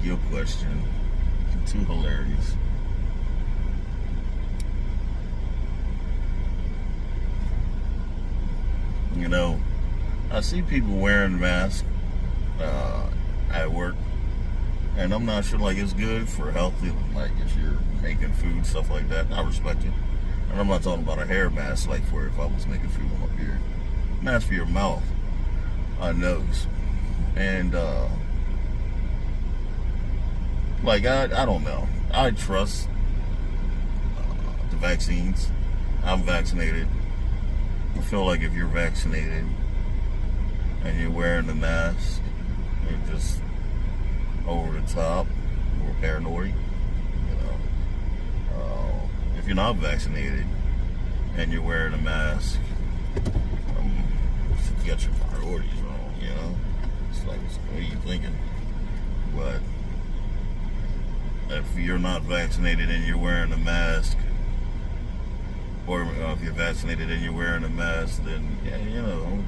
you a question. Too hilarious. You know, I see people wearing masks at work, and I'm not sure, like, it's good for healthy, like, if you're making food, stuff like that. I respect it. And I'm not talking about a hair mask, like, for if I was making food on my beard. Mask for your mouth, nose. And, like, I don't know. I trust the vaccines. I'm vaccinated. I feel like if you're vaccinated and you're wearing the mask, you're just over the top or paranoid. You know, if you're not vaccinated and you're wearing a mask, you got your priorities wrong. You know, it's like, what are you thinking? But if you're not vaccinated and you're wearing a mask, or if you're vaccinated and you're wearing a mask, then, yeah, you know,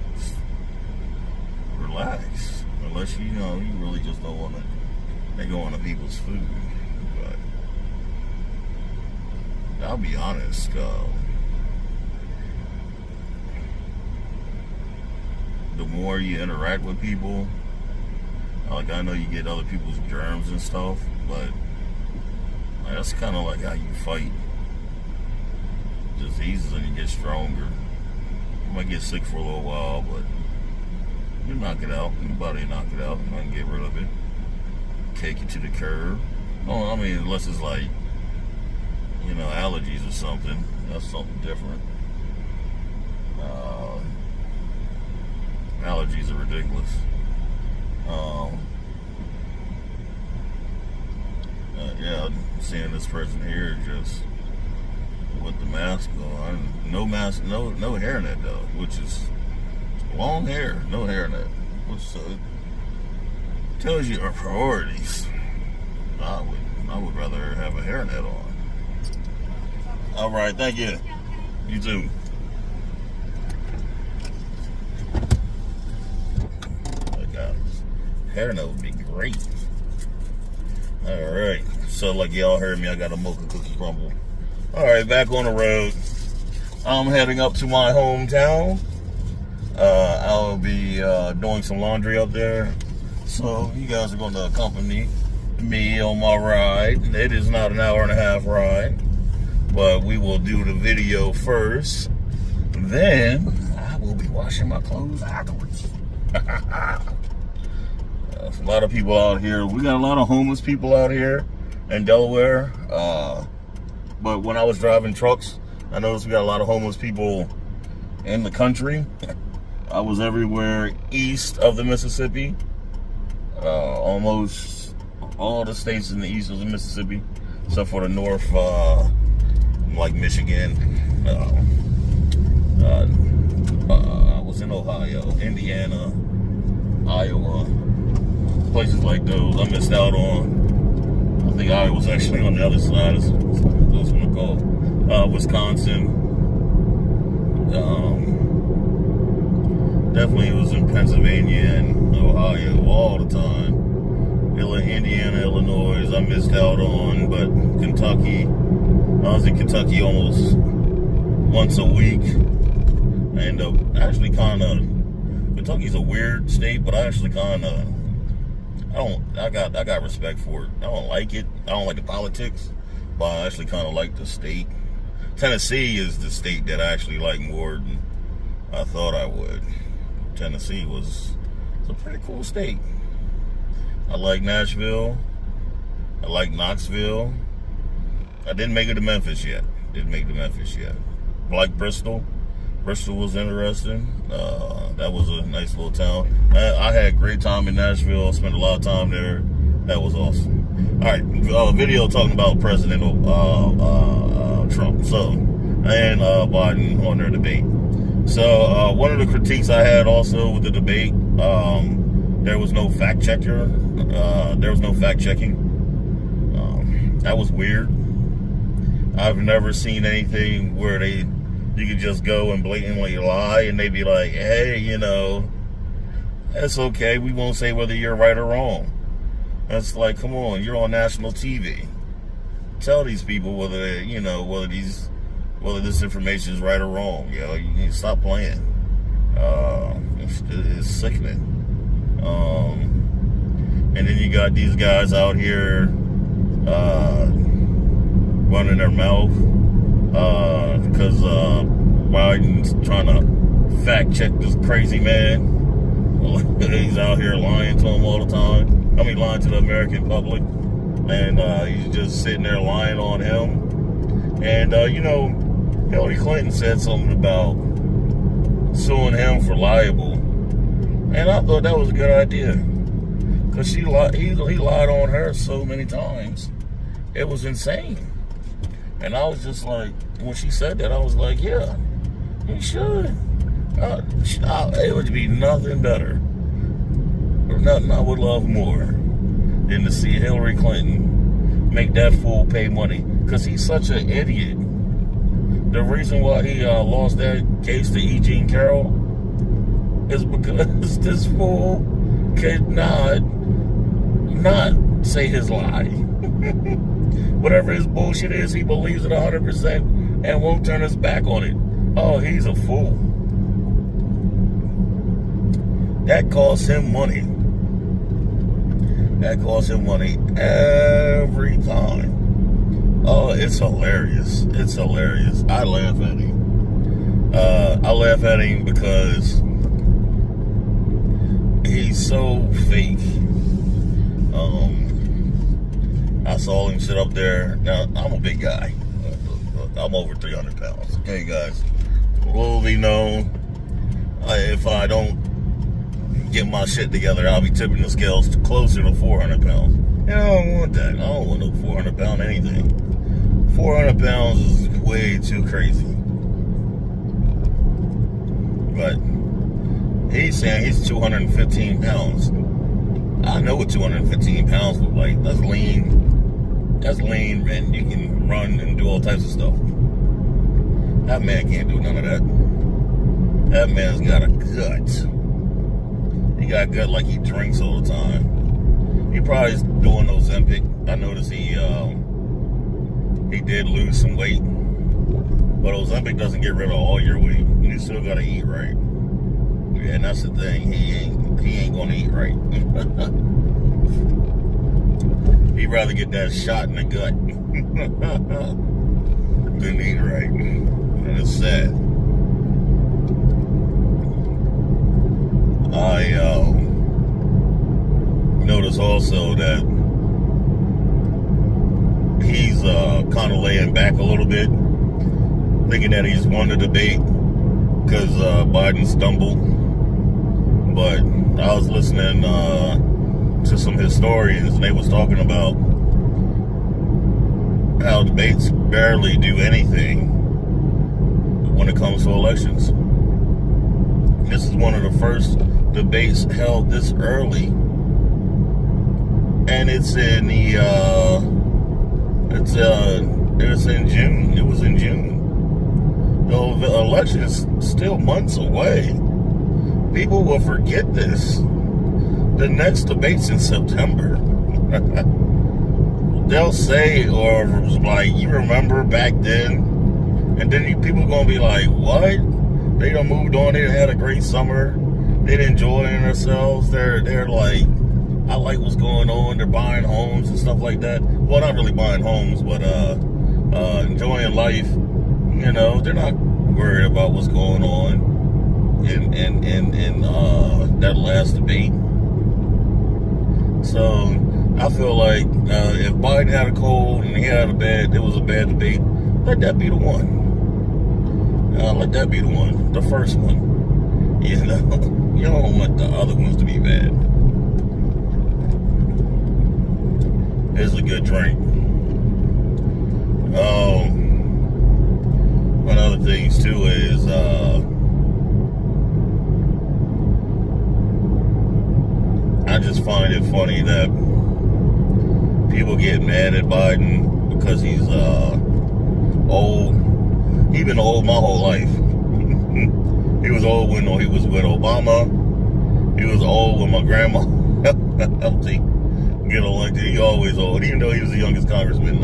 relax. Unless you really just don't want to go on to people's food. But I'll be honest, the more you interact with people, like, I know you get other people's germs and stuff, but that's kind of like how you fight diseases and you get stronger. You might get sick for a little while, but you knock it out. Your body knock it out. You might get rid of it. Take it to the curb. Oh, I mean, unless it's like, you know, allergies or something. That's something different. Allergies are ridiculous. Yeah, seeing this person here just with the mask on, no mask, no hairnet though, which is long hair, no hairnet, which tells you our priorities. I would rather have a hairnet on. All right, thank you. You too. Like hairnet would be great. All right, so like y'all heard me, I got a mocha cookie crumble. All right, back on the road. I'm heading up to my hometown. I'll be doing some laundry up there. So you guys are going to accompany me on my ride. It is not an hour and a half ride, but we will do the video first. Then I will be washing my clothes afterwards. There's a lot of people out here. We got a lot of homeless people out here in Delaware. But when I was driving trucks, I noticed we got a lot of homeless people in the country. I was everywhere east of the Mississippi. Almost all the states in the east of the Mississippi, except for the north, like Michigan. I was in Ohio, Indiana, Iowa, places like those I missed out on. I think Iowa was actually on the other side. That's what I call Wisconsin. Definitely was in Pennsylvania and Ohio all the time. Indiana, Illinois, I missed out on, but Kentucky, I was in Kentucky almost once a week. And actually Kentucky's a weird state, but I actually I got respect for it. I don't like it. I don't like the politics, but I actually kind of like the state. Tennessee is the state that I actually like more than I thought I would. Tennessee was a pretty cool state. I like Nashville. I like Knoxville. I didn't make it to Memphis yet. I like Bristol. Bristol was interesting. That was a nice little town. I had a great time in Nashville. I spent a lot of time there. That was awesome. All right, video talking about President Trump. And Biden on their debate. So one of the critiques I had also with the debate, there was no fact checker. There was no fact checking. That was weird. I've never seen anything where you could just go and blatantly lie and they'd be like, hey, that's okay. We won't say whether you're right or wrong. That's like, come on, you're on national TV. Tell these people whether they, whether this information is right or wrong. You need to stop playing. It's sickening. And then you got these guys out here running their mouth because Biden's trying to fact check this crazy man. He's out here lying to him all the time. Lying to the American public. And he's just sitting there lying on him. And, Hillary Clinton said something about suing him for libel. And I thought that was a good idea. Because he lied on her so many times. It was insane. And I was just like, when she said that, I was like, yeah, he should. It would be nothing better. Or nothing I would love more than to see Hillary Clinton make that fool pay money. Because he's such an idiot. The reason why he lost that case to E. Jean Carroll is because this fool could not say his lie. Whatever his bullshit is, he believes it 100% and won't turn his back on it. Oh, he's a fool. That costs him money. That costs him money every time. Oh, it's hilarious. It's hilarious. I laugh at him. I laugh at him because he's so fake. I saw him sit up there. Now, I'm a big guy. I'm over 300 pounds. Okay, guys. Will be known. If I don't get my shit together, I'll be tipping the scales closer to 400 pounds. And I don't want that. I don't want no 400 pound anything. 400 pounds is way too crazy. But he's saying he's 215 pounds. I know what 215 pounds look like. That's lean. That's lean, and you can run and do all types of stuff. That man can't do none of that. That man's got a gut. He got a gut like he drinks all the time. He probably is doing Ozempic. I noticed he did lose some weight. But Ozempic doesn't get rid of all your weight. You still gotta eat right. Yeah, and that's the thing. He ain't gonna eat right. He'd rather get that shot in the gut than eat right. And it's sad. I notice also that he's kind of laying back a little bit, thinking that he's won the debate because Biden stumbled. But I was listening to some historians, and they was talking about how debates barely do anything when it comes to elections. This is one of the first debates held this early, and it's in the it's in June. It was in June. The election is still months away. People will forget this. The next debate's in September. They'll say, or like, you remember back then, and then people gonna be like, what? They done moved on. They had a great summer. They're enjoying themselves. They're like, I like what's going on. They're buying homes and stuff like that. Well, not really buying homes, but enjoying life. You know, they're not worried about what's going on in that last debate. So I feel like if Biden had a cold and it was a bad debate, let that be the one. Let that be the one, the first one. You know, you don't want the other ones to be bad. It's a good drink. One other things too is I just find it funny that people get mad at Biden because he's old. He's been old my whole life. He was old when he was with Obama. He was old when my grandma helped him get back then. He always old, even though he was the youngest congressman.